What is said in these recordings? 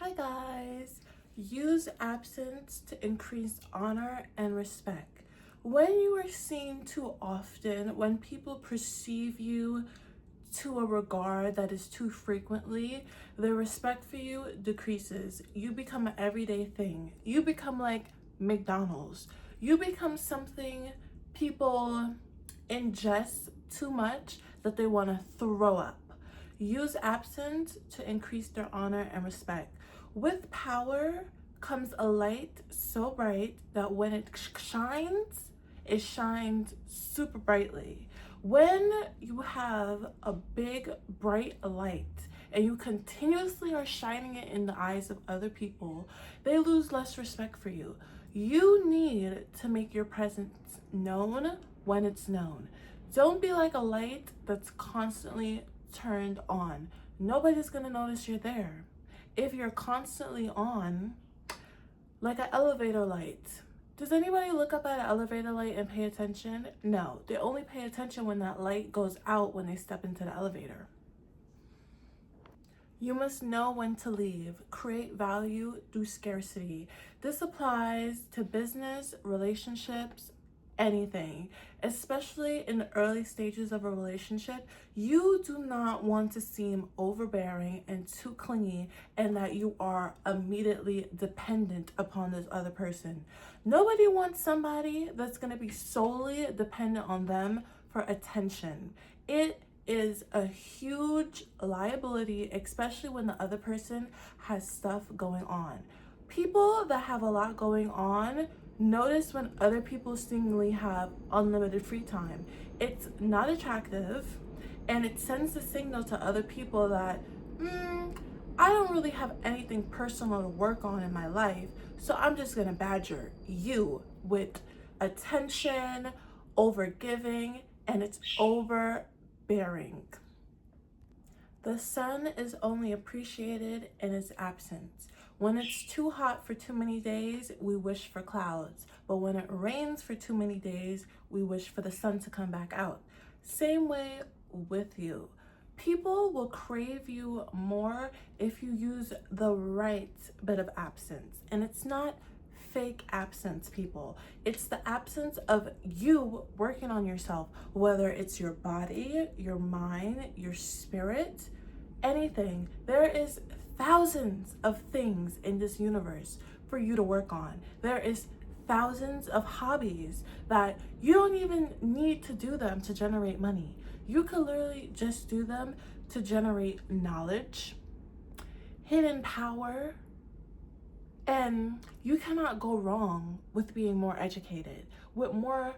Hi guys, use absence to increase honor and respect. When you are seen too often, when people perceive you to a regard that is too frequently, their respect for you decreases. You become an everyday thing. You become like McDonald's. You become something people ingest too much that they want to throw up. Use absence to increase their honor and respect. With power comes a light so bright that when it shines super brightly. When you have a big bright light and you continuously are shining it in the eyes of other people, they lose less respect for you. You need to make your presence known when it's known. Don't be like a light that's constantly turned on. Nobody's gonna notice you're there. If you're constantly on, like an elevator light, does anybody look up at an elevator light and pay attention? No, they only pay attention when that light goes out when they step into the elevator. You must know when to leave. Create value through scarcity. This applies to business, relationships, anything, especially in the early stages of a relationship. You do not want to seem overbearing and too clingy and that you are immediately dependent upon this other person. Nobody wants somebody that's going to be solely dependent on them for attention. It is a huge liability, especially when the other person has stuff going on. People that have a lot going on notice when other people seemingly have unlimited free time. It's not attractive, and it sends a signal to other people that I don't really have anything personal to work on in my life, so I'm just gonna badger you with attention, overgiving, and it's overbearing. The sun is only appreciated in its absence. When it's too hot for too many days, we wish for clouds. But when it rains for too many days, we wish for the sun to come back out. Same way with you. People will crave you more if you use the right bit of absence. And it's not fake absence, people. It's the absence of you working on yourself, whether it's your body, your mind, your spirit, anything. There is thousands of things in this universe for you to work on. There is thousands of hobbies that you don't even need to do them to generate money. You could literally just do them to generate knowledge, hidden power, and you cannot go wrong with being more educated. With more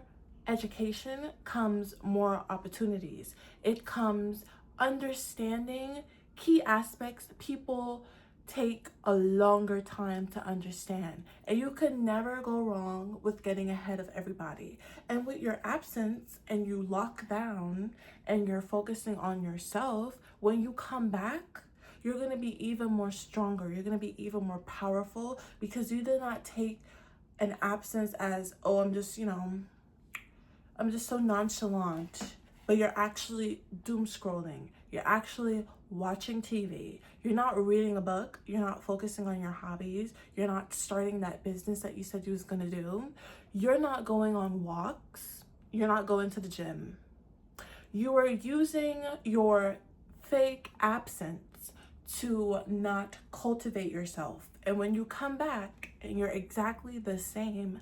education comes more opportunities. It comes understanding key aspects people take a longer time to understand, and you can never go wrong with getting ahead of everybody. And with your absence and you lock down and you're focusing on yourself, when you come back, you're going to be even more stronger. You're going to be even more powerful because you did not take an absence as, oh, I'm just so nonchalant. But you're actually doom scrolling. You're actually watching TV. You're not reading a book. You're not focusing on your hobbies. You're not starting that business that you said you was going to do. You're not going on walks. You're not going to the gym. You are using your fake absence to not cultivate yourself. And when you come back and you're exactly the same,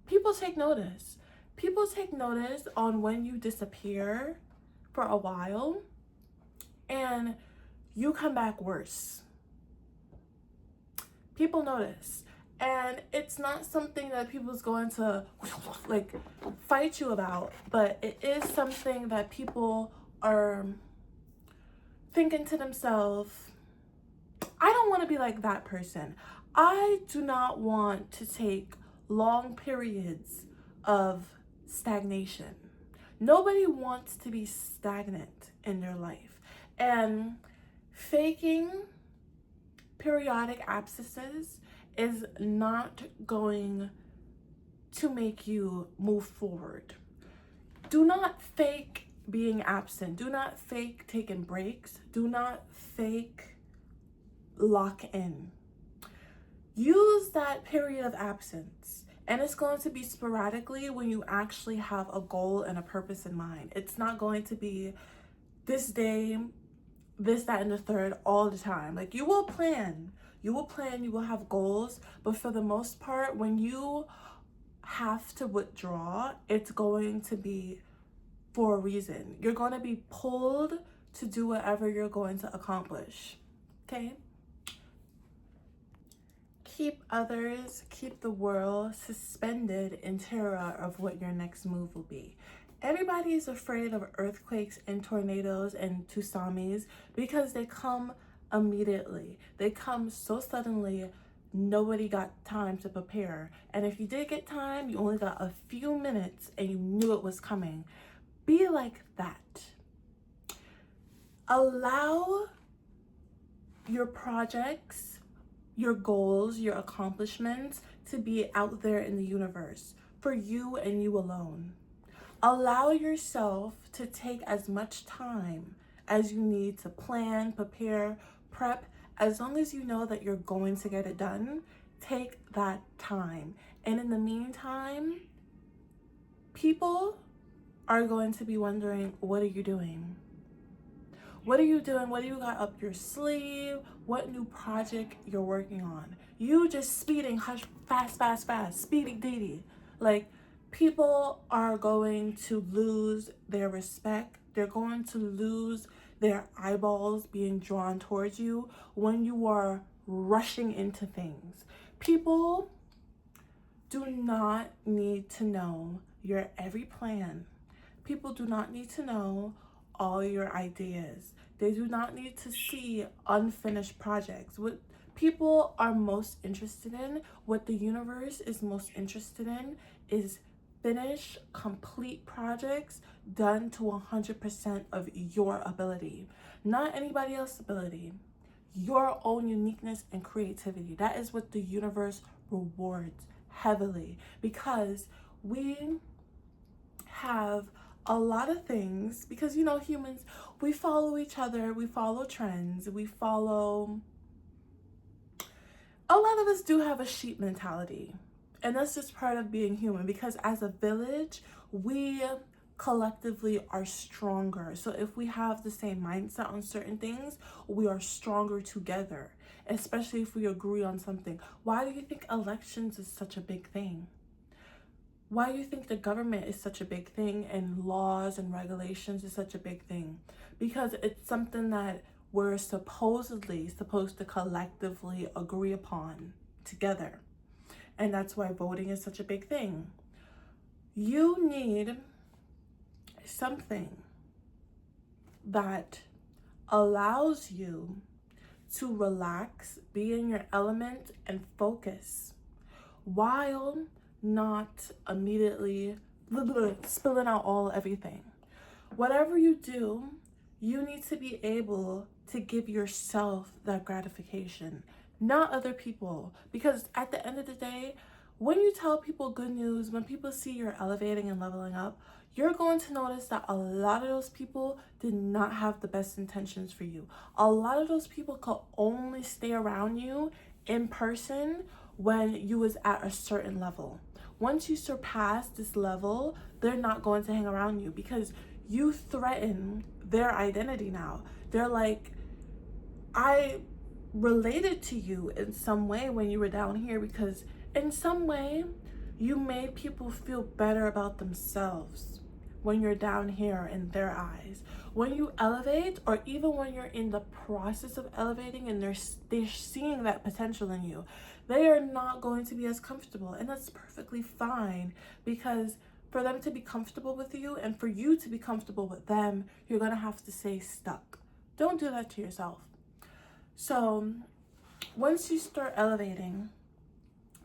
people take notice. People take notice on when you disappear for a while and you come back worse. People notice. And it's not something that people's going to like fight you about, but it is something that people are thinking to themselves, I don't want to be like that person. I do not want to take long periods of stagnation. Nobody wants to be stagnant in their life. And faking periodic absences is not going to make you move forward. Do not fake being absent. Do not fake taking breaks. Do not fake lock in. use that period of absence. And it's going to be sporadically when you actually have a goal and a purpose in mind. It's not going to be this day, this, that, and the third all the time. Like, you will plan, you will have goals, but for the most part, when you have to withdraw, it's going to be for a reason. You're going to be pulled to do whatever you're going to accomplish. Okay? Keep others, keep the world suspended in terror of what your next move will be. Everybody is afraid of earthquakes and tornadoes and tsunamis because they come immediately. They come so suddenly, nobody got time to prepare. And if you did get time, you only got a few minutes and you knew it was coming. Be like that. Allow your projects, your goals, your accomplishments to be out there in the universe for you and you alone. Allow yourself to take as much time as you need to plan, prepare, prep. As long as you know that you're going to get it done, take that time. And in the meantime, people are going to be wondering, what are you doing? What are you doing? What do you got up your sleeve? What new project you're working on? You just speeding, hush, fast, speedy deedy. Like, people are going to lose their respect. They're going to lose their eyeballs being drawn towards you when you are rushing into things. People do not need to know your every plan. People do not need to know all your ideas. They do not need to see unfinished projects. What people are most interested in, what the universe is most interested in, is finished, complete projects done to 100% of your ability, not anybody else's ability. Your own uniqueness and creativity. That is what the universe rewards heavily, because we have a lot of things, because humans, we follow each other, we follow trends, a lot of us do have a sheep mentality, and that's just part of being human, because as a village, we collectively are stronger. So if we have the same mindset on certain things, we are stronger together, especially if we agree on something. Why do you think elections is such a big thing? Why do you think the government is such a big thing and laws and regulations is such a big thing? Because it's something that we're supposedly supposed to collectively agree upon together. And that's why voting is such a big thing. You need something that allows you to relax, be in your element, and focus while not immediately spilling out everything. Whatever you do, you need to be able to give yourself that gratification, not other people. Because at the end of the day, when you tell people good news, when people see you're elevating and leveling up, you're going to notice that a lot of those people did not have the best intentions for you. A lot of those people could only stay around you in person when you was at a certain level. Once you surpass this level, they're not going to hang around you because you threaten their identity now. They're like, I related to you in some way when you were down here, because in some way you made people feel better about themselves when you're down here in their eyes. When you elevate, or even when you're in the process of elevating and they're seeing that potential in you, they are not going to be as comfortable, and that's perfectly fine, because for them to be comfortable with you and for you to be comfortable with them, you're gonna have to stay stuck. Don't do that to yourself. So once you start elevating,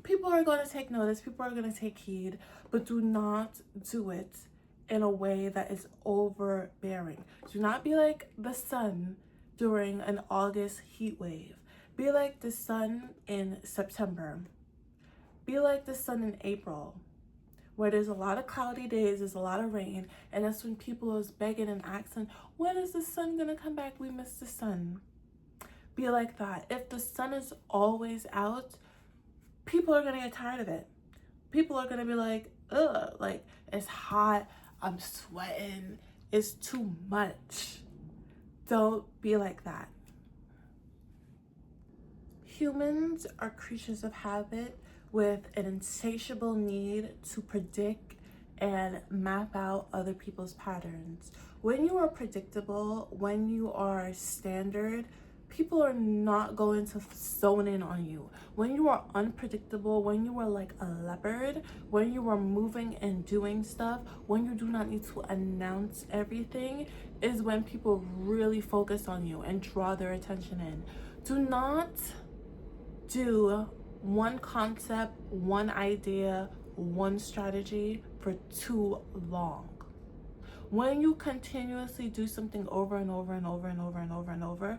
people are going to take notice, people are going to take heed, but do not do it in a way that is overbearing. Do not be like the sun during an August heat wave. Be like the sun in September. Be like the sun in April, where there's a lot of cloudy days, there's a lot of rain, and that's when people is begging and asking, when is the sun gonna come back? We miss the sun. Be like that. If the sun is always out, people are gonna get tired of it. People are gonna be like, ugh, like, it's hot, I'm sweating, it's too much. Don't be like that. Humans are creatures of habit with an insatiable need to predict and map out other people's patterns. When you are predictable, when you are standard, people are not going to zone in on you. When you are unpredictable, when you are like a leopard, when you are moving and doing stuff, when you do not need to announce everything, is when people really focus on you and draw their attention in. Do not do one concept, one idea, one strategy for too long. When you continuously do something over and over and over and over and over and over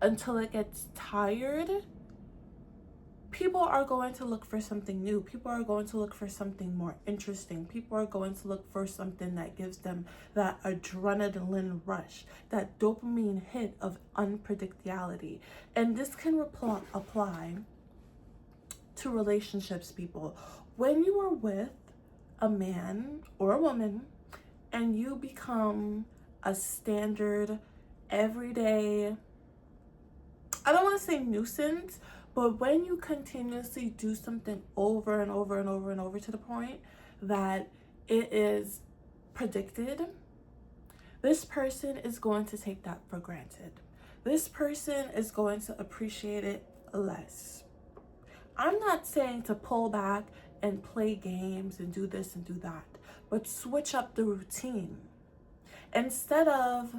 until it gets tired, people are going to look for something new. People are going to look for something more interesting. People are going to look for something that gives them that adrenaline rush, that dopamine hit of unpredictability. And this can apply to relationships, people. When you are with a man or a woman and you become a standard, everyday, I don't want to say nuisance, but when you continuously do something over and over and over and over to the point that it is predicted, this person is going to take that for granted. This person is going to appreciate it less. I'm not saying to pull back and play games and do this and do that, but switch up the routine. Instead of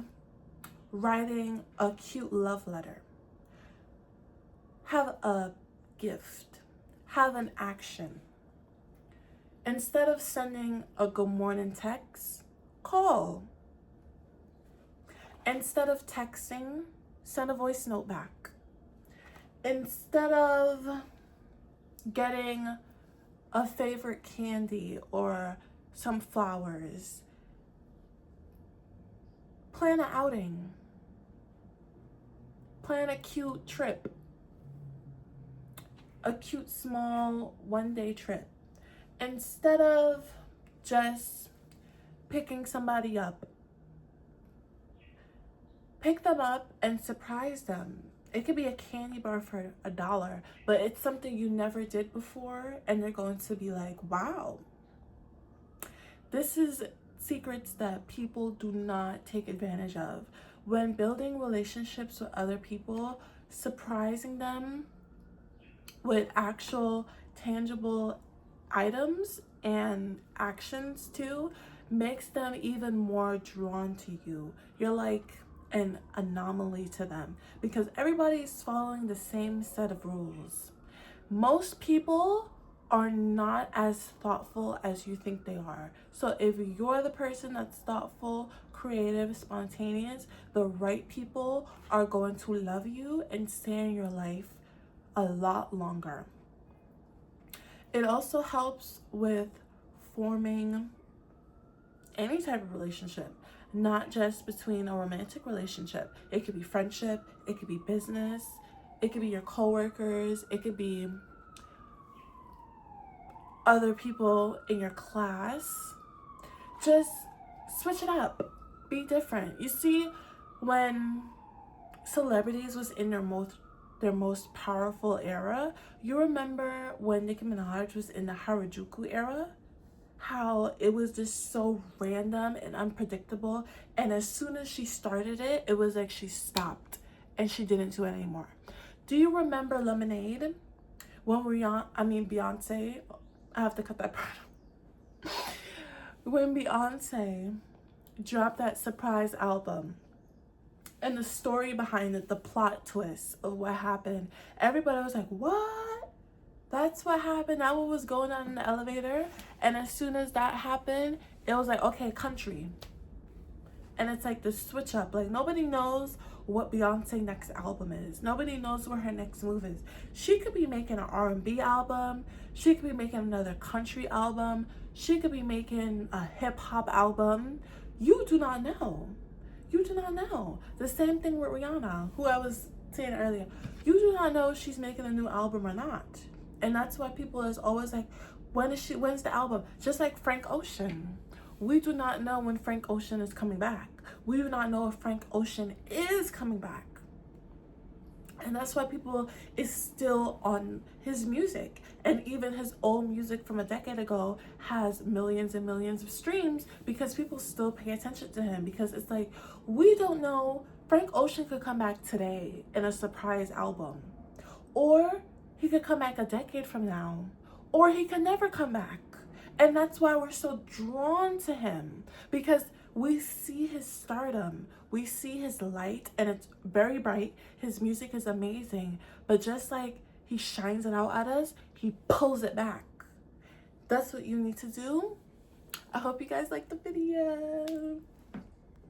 writing a cute love letter, have a gift, have an action. Instead of sending a good morning text, call. Instead of texting, send a voice note back. Instead of getting a favorite candy or some flowers, plan an outing. Plan a cute trip. A cute small one-day trip. Instead of just picking somebody up, pick them up and surprise them. It could be a candy bar for $1, but it's something you never did before and they're going to be like, wow. This is secrets that people do not take advantage of. When building relationships with other people, surprising them with actual tangible items and actions too makes them even more drawn to you. You're like an anomaly to them because everybody's following the same set of rules. Most people are not as thoughtful as you think they are. So if you're the person that's thoughtful, creative, spontaneous, the right people are going to love you and stay in your life a lot longer. It also helps with forming any type of relationship, not just between a romantic relationship. It could be friendship, it could be business, it could be your coworkers, it could be other people in your class. Just switch it up, be different. You see, when celebrities was in their most powerful era, you remember when Nicki Minaj was in the Harajuku era, how it was just so random and unpredictable, and as soon as she started it, it was like she stopped and she didn't do it anymore. Do you remember Lemonade? When Beyonce, I have to cut that part. When Beyonce dropped that surprise album, and the story behind it, the plot twist of what happened, everybody was like, what? That's what happened? That what was going on in the elevator? And as soon as that happened, it was like, okay, country. And it's like the switch up. Like, nobody knows what Beyonce's next album is. Nobody knows where her next move is. She could be making an R&B album. She could be making another country album. She could be making a hip-hop album. You do not know. You do not know. The same thing with Rihanna, who I was saying earlier. You do not know if she's making a new album or not. And that's why people is always like, when's the album? Just like Frank Ocean. We do not know when Frank Ocean is coming back. We do not know if Frank Ocean is coming back. And that's why people is still on his music. And even his old music from a decade ago has millions and millions of streams because people still pay attention to him. Because it's like, we don't know. Frank Ocean could come back today in a surprise album. Or he could come back a decade from now. Or he could never come back. And that's why we're so drawn to him. Because we see his stardom. We see his light, and it's very bright. His music is amazing. But just like he shines it out at us, he pulls it back. That's what you need to do. I hope you guys liked the video.